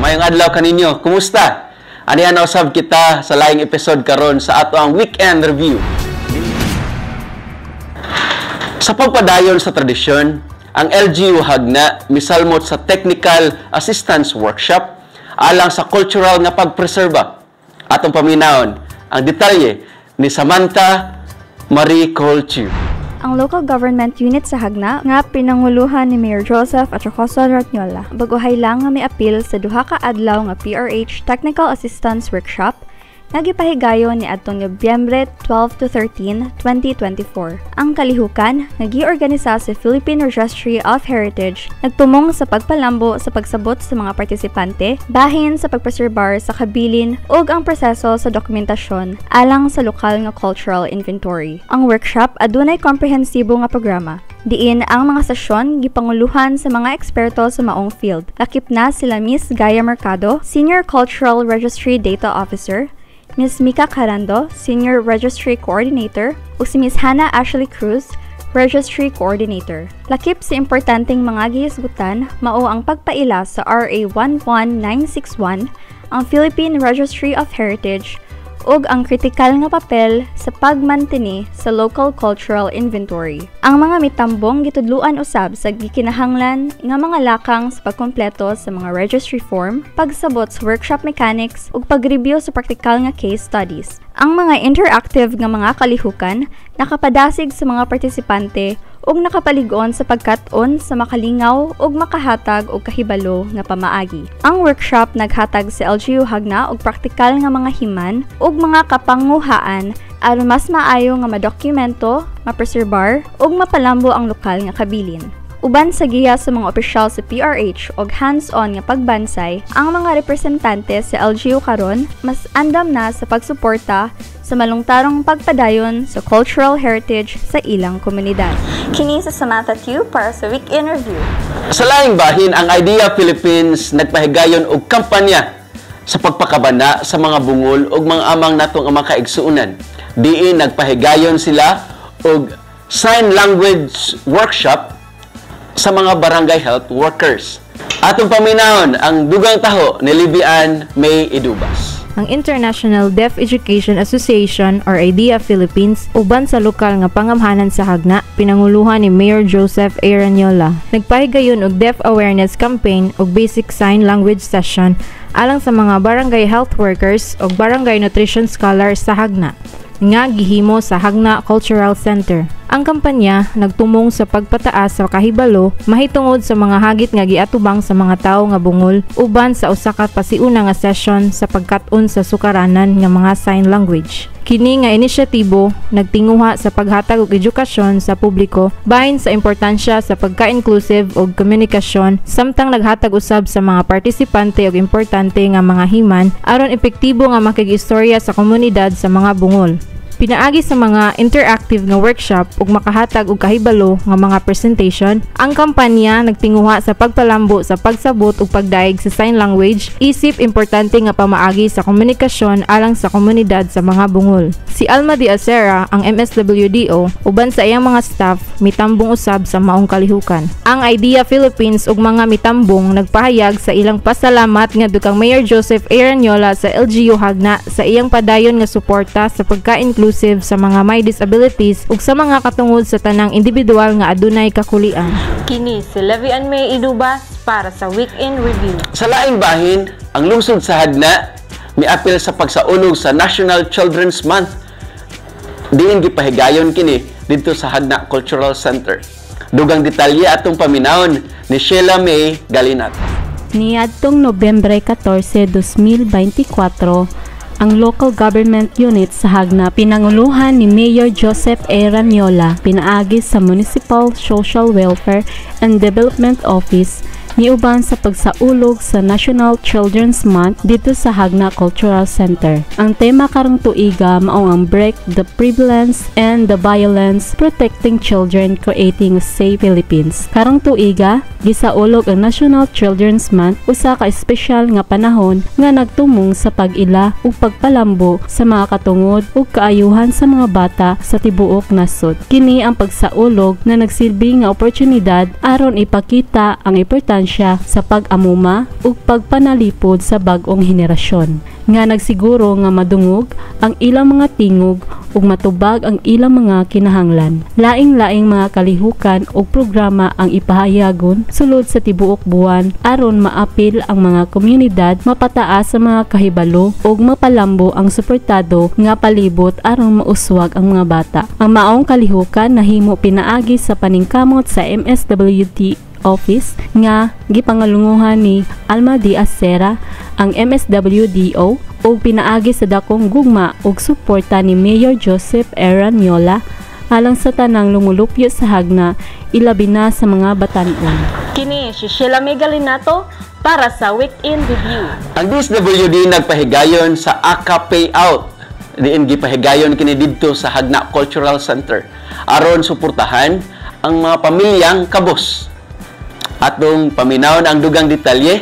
mayong adlaw kaninyo. Kumusta? Anihan na usab kita sa laing episode karon sa ato ang weekend review. Sa pagpadayon sa tradisyon, ang LGU Hagna misalmot sa Technical Assistance Workshop alang sa cultural nga pagpreserba. Atong paminawon ang detalye ni Samantha Marie Colchu. Ang local government unit sa Hagna nga pinanguluhan ni Mayor Joseph Atracoso Ratniola baguhay lang nga may apil sa duha ka adlaw nga PRH Technical Assistance Workshop nga gipahigayon ni adtong Nobyembre 12 to 13, 2024. Ang kalihukan nga giorganisa sa Philippine Registry of Heritage nagtumong sa pagpalambo sa pagsabot sa mga partisipante bahin sa pagpreserbar sa kabilin ug ang proseso sa dokumentasyon alang sa lokal nga cultural inventory. Ang workshop adunay komprehensibo nga programa. Diin ang mga sesyon gipanguluhan sa mga eksperto sa maong field. Lakip na sila Miss Gaia Mercado, Senior Cultural Registry Data Officer, Ms. Mika Carando, Senior Registry Coordinator, ug si Ms. Hannah Ashley Cruz, Registry Coordinator. Lakip sa importanteng mga gihisgutan mao ang pagpaila sa RA 11961, ang Philippine Registry of Heritage, ug ang kritikal nga papel sa pagmantini sa local cultural inventory. Ang mga mitambong gitudluan usab sa gikinahanglan nga mga lakang sa pagkompleto sa mga registry form, pagsabot sa workshop mechanics ug pag-review sa praktikal nga case studies. Ang mga interactive nga mga kalihukan nakapadasig sa mga partisipante ug nakapalig-on sa pagkat-on sa makalingaw ug makahatag og kahibalo nga pamaagi. Ang workshop naghatag sa LGU Hagna og praktikal nga mga himan ug mga kapanguhaan aron mas maayo nga madokumento, mapreserbar ug mapalambo ang lokal nga kabilin. Uban sa giya sa mga opisyal sa PRH og hands-on nga pagbansay, ang mga representante sa LGU karon mas andam na sa pagsuporta sa malungtarong pagpadayon sa cultural heritage sa ilang komunidad. Kini sa Samantha Tiu para sa weekend review. Sa laing bahin, ang IDEA Philippines nagpahigayon og kampanya sa pagpakabana sa mga bungol ug mga amang natong mga kaigsuonan. Diin nagpahigayon sila og sign language workshop sa mga barangay health workers. Atong paminahon ang dugang taho ni Libian May Idubas. Ang International Deaf Education Association or IDEA Philippines uban sa lokal nga pangamhanan sa Hagna pinanguluhan ni Mayor Joseph A. Ratniola. Nagpahigayon og Deaf Awareness Campaign ug Basic Sign Language Session alang sa mga barangay health workers ug barangay nutrition scholars sa Hagna nga gihimo sa Hagna Cultural Center. Ang kampanya nagtumong sa pagpataas sa kahibalo mahitungod sa mga hagit nga giatubang sa mga tawo nga bungol uban sa usa ka pasiuna nga session sa pagkat-on sa sukaranan nga mga sign language. Kini nga inisyatibo nagtinguha sa paghatag og edukasyon sa publiko bahin sa importansya sa pagka-inclusive og komunikasyon samtang naghatag usab sa mga partisipante og importante nga mga himan aron epektibo nga makig-istorya sa komunidad sa mga bungol. Pinaagi sa mga interactive nga workshop ug makahatag og kahibalo nga mga presentation, ang kampanya nagtinguha sa pagpalambo sa pagsabot ug pagdaig sa sign language isip importante nga pamaagi sa komunikasyon alang sa komunidad sa mga bungol. Si Alma de Acera, ang MSWDO, uban sa iyang mga staff, mitambong usab sa maong kalihukan. Ang IDEA Philippines ug mga mitambong nagpahayag sa ilang pasalamat nga dukang Mayor Joseph A. Ratniola sa LGU Hagna sa iyang padayon nga suporta sa pagka-inclusive sa mga may disabilities ug sa mga katungod sa tanang individual nga adunay kakulian. Kini si Libian May Idubas para sa weekend review. Sa laing bahin, ang lungsod sa Hagna miapil sa pagsaulog sa National Children's Month. Diin gipahigayon kini dito sa Hagna Cultural Center. Dugang detalye atong paminahon ni Sheila May Galinat. Niadtong Nobyembre 14, 2024, ang local government unit sa Hagna pinanguluhan ni Mayor Joseph A. Ratniola, pinaagi sa Municipal Social Welfare and Development Office niuban sa pagsaulog sa National Children's Month dito sa Hagna Cultural Center. Ang tema karong tuiga mao ang Break the Prevalence and the Violence Protecting Children Creating a Safe Philippines. Karong tuiga gisaulog ang National Children's Month usa ka espesyal nga panahon nga nagtumong sa pag-ila ug pagpalambo sa mga katungod ug kaayuhan sa mga bata sa tibuok nasod. Kini ang pagsaulog na nagsilbi nga oportunidad aron ipakita ang importansya importansya sa pag-amuma ug pagpanalipod sa bag-ong henerasyon nga nagsiguro nga madungog ang ilang mga tingog ug matubag ang ilang mga kinahanglan. Laing-laing mga kalihukan ug programa ang ipahayagon sulod sa tibuok buwan aron maapil ang mga komunidad, mapataas sa mga kahibalo ug mapalambo ang suportado nga palibot aron mauswag ang mga bata. Ang maong kalihukan nahimo pinaagi sa paningkamot sa MSWD office nga gipangalunguhan ni Alma Diaz Sera ang MSWDO ug pinaagi sa dakong gugma ug suporta ni Mayor Joseph Eraniola alang sa tanang lumulupyo sa hagna, ilabi na sa mga batanon. Kini si Sheila Megalinato para sa Weekend Review. Ang DSWD nagpahigayon sa AKA Payout. Diin gipahigayon kini didto sa Hagna Cultural Center aron suportahan ang mga pamilyang kabos. Atong paminawon ang dugang detalye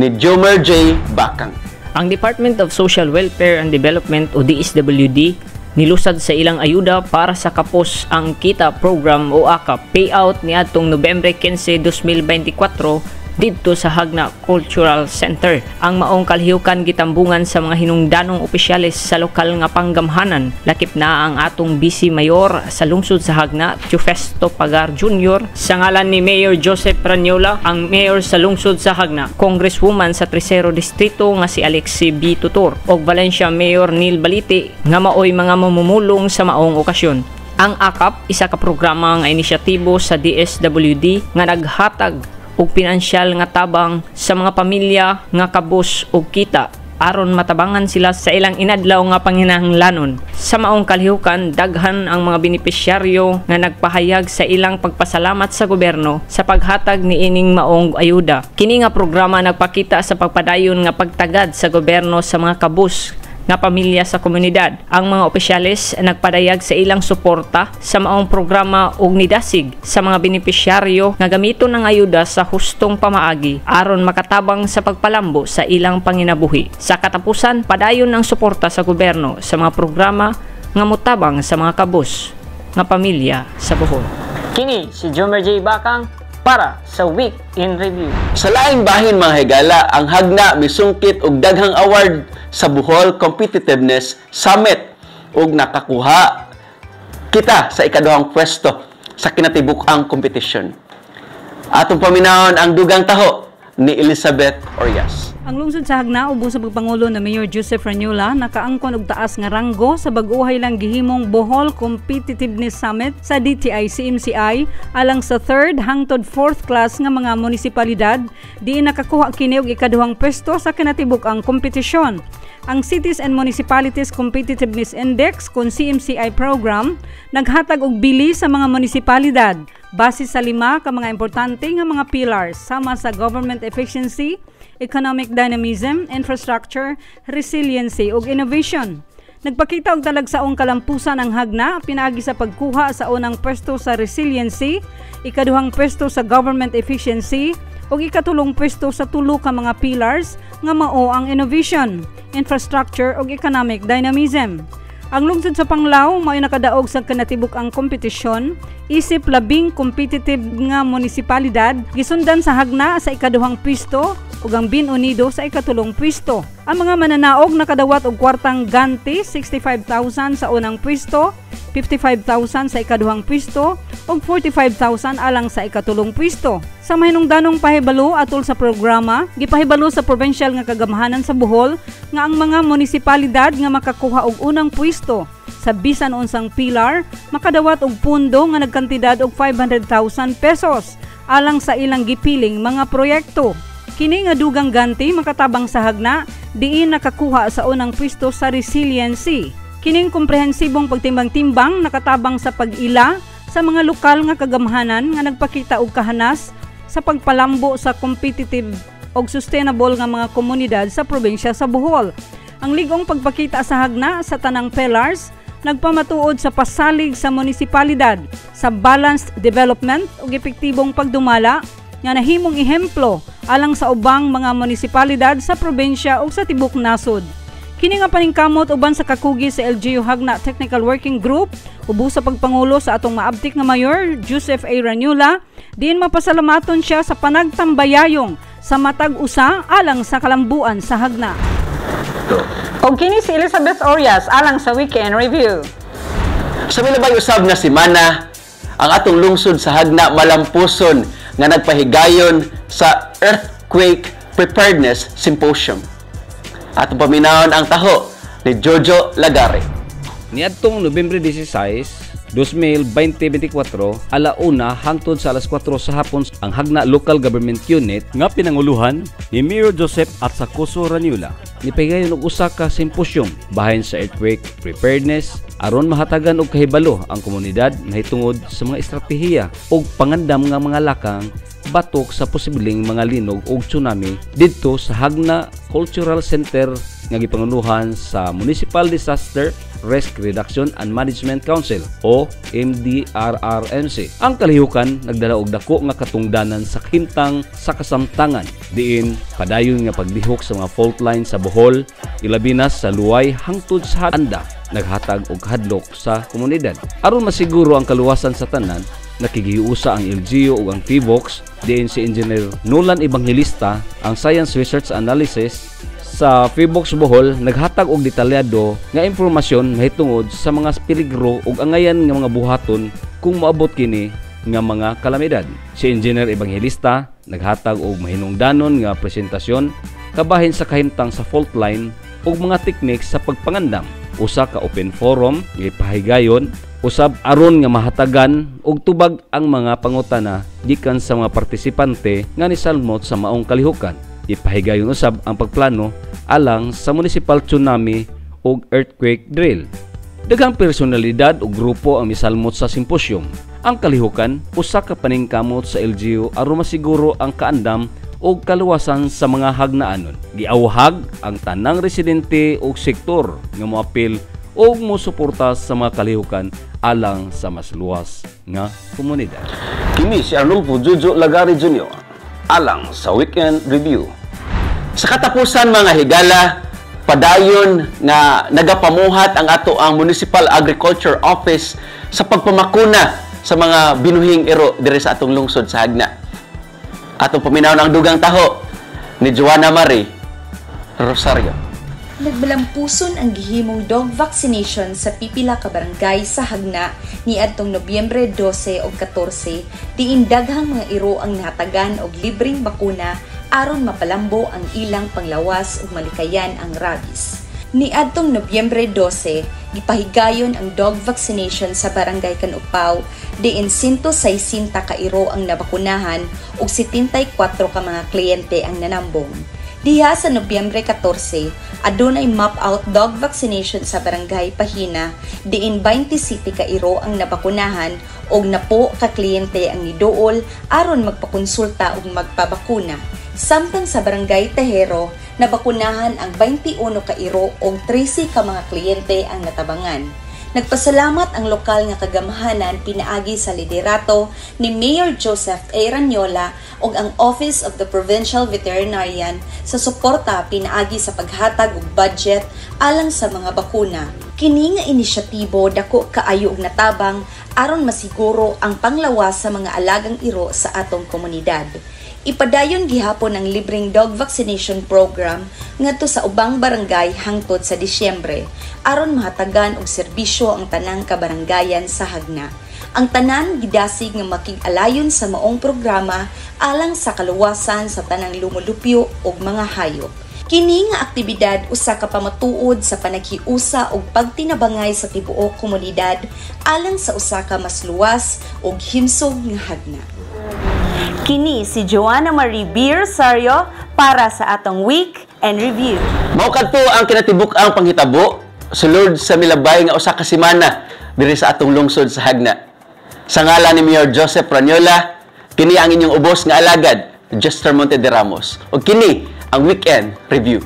ni Jomer J. Bakang. Ang Department of Social Welfare and Development o DSWD nilusad sa ilang ayuda para sa kapos ang Kita Program o AKA Payout ni atong Nobyembre 15, 2024 dito sa Hagna Cultural Center. Ang maong kalihukan gitambungan sa mga hinungdanong opisyales sa lokal nga panggamhanan. Lakip na ang atong Vice Mayor sa lungsod sa Hagna, Chufesto Pagar Jr. Sa ngalan ni Mayor Joseph Raniola, ang Mayor sa lungsod sa Hagna, Congresswoman sa Tercero Distrito nga si Alexi B. Tutor, o Valencia Mayor Neil Baliti nga maoy mga mamumulong sa maong okasyon. Ang AKAP, isa ka programa nga inisyatibo sa DSWD nga naghatag ug pinansyal nga tabang sa mga pamilya nga kabos og kita aron matabangan sila sa ilang inadlaw nga panginahanglanon. Sa maong kalihukan, daghan ang mga benepisyaryo nga nagpahayag sa ilang pagpasalamat sa gobyerno sa paghatag ni ining maong ayuda. Kini nga programa nagpakita sa pagpadayon nga pagtagad sa gobyerno sa mga kabos nga pamilya sa komunidad. Ang mga opisyales nagpadayag sa ilang suporta sa maong programa ug nidasig sa mga benepisyaryo nga gamiton ang ayuda sa hustong pamaagi aron makatabang sa pagpalambo sa ilang panginabuhi. Sa katapusan, padayon ang suporta sa gobyerno sa mga programa nga motabang sa mga kabos nga pamilya sa Bohol. Kini si Jomer J. Bakang para sa Week in Review. Sa laing bahin mga higala, ang Hagna misungkit og daghang award sa Bohol Competitiveness Summit ug nakakuha kita sa ikaduhang pwesto sa kinatibuk-ang kompetisyon. Atong paminahon ang dugang taho ni Elizabeth Orias. Ang lungsod sa Hagna ubos sa pagpangulo na Mayor Joseph Raniola nakaangkon og taas nga ranggo sa bag-uhay lang gihimong Bohol Competitiveness Summit sa DTI-CMCI alang sa 3rd hangtod 4th class nga mga munisipalidad di nakakuha kini og ikaduhang pwesto sa kinatibuk-ang kompetisyon. Ang Cities and Municipalities Competitiveness Index kung CMCI program naghatag og bili sa mga munisipalidad base sa 5 ka mga importante nga mga pillars sama sa government efficiency, economic dynamism, infrastructure, resiliency ug innovation. Nagpakita og talagsaong kalampusan ang Hagna pinaagi sa pagkuha sa unang pwesto sa resiliency, ikaduhang pwesto sa government efficiency ug ikatulong pwesto sa tulo ka mga pillars nga mao ang innovation, infrastructure ug economic dynamism. Ang lungsod sa Panglao mao'y nakadaog sa kanatibuk-ang kompetisyon isip 10 competitive nga munisipalidad gisundan sa Hagna sa ikaduhang pwesto ug ang Bin Unido sa ikatulong pwesto. Ang mga mananaog nakadawat og kwartang ganti 65,000 sa unang pwesto, 55,000 sa ikaduhang pwesto ug 45,000 alang sa ikatulong pwesto. Sa mahinungdanong pahibalo atol sa programa, gipahibalo sa provincial nga kagamhanan sa Bohol nga ang mga munisipalidad nga makakuha og unang pwesto sa bisan unsang pilar makadawat og pundo nga nagkantidad og 500,000 pesos alang sa ilang gipiling mga proyekto. Kini nga dugang ganti makatabang sa Hagna diin nakakuha sa unang pwesto sa resiliency. Kining komprehensibong pagtimbang-timbang nakatabang sa pag-ila sa mga lokal nga kagamhanan nga nagpakita og kahanas sa pagpalambo sa competitive og sustainable nga mga komunidad sa probinsya sa Bohol. Ang ligong pagpakita sa Hagna sa tanang pillars nagpamatuod sa pasalig sa munisipalidad sa balanced development ug epektibong pagdumala nga nahimong ehemplo alang sa ubang mga munisipalidad sa probinsya ug sa tibok nasod. Kini nga paningkamot uban sa kakugi sa LGU Hagna Technical Working Group Ubo sa pagpangulo sa atong maabtik nga Mayor Joseph A. Ranyola, diin mapasalamaton siya sa panagtambayayong sa matag usa alang sa kalambuan sa hagna. Og kini si Elizabeth Orias alang sa Weekend Review. Sa milabay usab na semana, ang atong lungsod sa hagna malampuson nga nagpahigayon sa Earthquake Preparedness Symposium. Atong paminawon ang taho ni Jojo Lagare. Niadtong Nobyembre 16, 2024, alauna hangtod sa alas 4 sa hapon ang Hagna Local Government Unit nga pinanguluhan ni Mayor Joseph at sa Coso Ranyola. Nipahigayon og usa ka simposyum bahin sa earthquake preparedness aron mahatagan og kahibalo ang komunidad nahitungod sa mga estratehiya og pangandam nga mga lakang batok sa posibleng mga linog og tsunami didto sa Hagna Cultural Center nga gipangunuhan sa Municipal Disaster Risk Reduction and Management Council o MDRRMC. Ang kalihukan nagdala og dako nga katungdanan sa himtang sa kasamtangan diin padayon nga paglihok sa mga fault line sa Bohol, ilabi na sa Luway hangtod sa Anda naghatag og hadlok sa komunidad. Aron masiguro ang kaluwasan sa tanan, nakigiusa ang LGU ug ang PBOX diin si Engineer Nolan Evangelista ang Science Research Analysis sa PBOX Bohol naghatag og detalyado nga impormasyon mahitungod sa mga peligro ug angayan nga mga buhaton kung maabot kini nga mga kalamidad. Si Engineer Evangelista naghatag og mahinungdanon nga presentasyon kabahin sa kahimtang sa fault line ug mga techniques sa pagpangandam. Usa ka open forum gipahigayon usab aron nga mahatagan og tubag ang mga pangutana gikan sa mga partisipante nga nisalmot sa maong kalihukan. Ipahigayon usab ang pagplano alang sa municipal tsunami ug earthquake drill. Daghang personalidad ug grupo ang misalmot sa simposyum. Ang kalihukan usa ka paningkamot sa LGU aron masiguro ang kaandam ug kaluwasan sa mga hagnaanon. Giawhag ang tanang residente ug sektor nga moapil ug mosuporta sa mga kalihukan alang sa mas luwas nga komunidad. Kini si Arnulfo Jojo Lagare Jr. alang sa Weekend Review. Sa katapusan mga higala, padayon nga nagapamuhat ang ato ang Municipal Agriculture Office sa pagpamakuna sa mga binuhing iro diri sa atong lungsod sa hagna. Atong paminawon ang dugang taho ni Joanna Marie Rosario. Nagbalampuson ang gihimong dog vaccination sa pipila ka barangay sa hagna niadtong Nobyembre 12 o 14 diin daghang mga iro ang nahatagan og libreng bakuna aron mapalambo ang ilang panglawas ug malikayan ang rabies. Niadtong Nobyembre 12, gipahigayon ang dog vaccination sa barangay Kanupaw diin 160 ka iro ang nabakunahan ug 74 ka mga kliyente ang nanambong. Diha sa Nobyembre 14, adunay map-out dog vaccination sa Barangay Pahina, diin 27 ka iro ang nabakunahan og 10 ka kliyente ang niduol aron magpakonsulta ug magpabakuna. Samtang sa Barangay Tejero, nabakunahan ang 21 ka iro og 13 ka mga kliyente ang natabangan. Nagpasalamat ang lokal nga kagamhanan pinaagi sa liderato ni Mayor Joseph A. Ranyola ug ang Office of the Provincial Veterinarian sa suporta pinaagi sa paghatag og budget alang sa mga bakuna. Kini nga inisyatibo dako kaayo og natabang aron masiguro ang panglawas sa mga alagang iro sa atong komunidad. Ipadayon gihapon ang libreng dog vaccination program ngadto sa ubang barangay hangtod sa Disyembre aron mahatagan og serbisyo ang tanang kabarangayan sa hagna. Ang tanan gidasig nga makig-alayon sa maong programa alang sa kaluwasan sa tanang lumulupyo ug mga hayop. Kini nga aktibidad usa ka pamatuod sa panaghiusa ug pagtinabangay sa tibuok komunidad alang sa usa ka mas luwas ug himsog nga hagna. Kini si Joanna Marie B. Rosario para sa atong Week and Review. Mao kadto ang kinatibuk-ang panghitabo sulod sa milabay nga usa ka semana diri sa atong lungsod sa hagna. Sa ngalan ni Mayor Joseph Ranyola, kini ang inyong ubos nga alagad, Jester Monte de Ramos. O kini ang Weekend Review.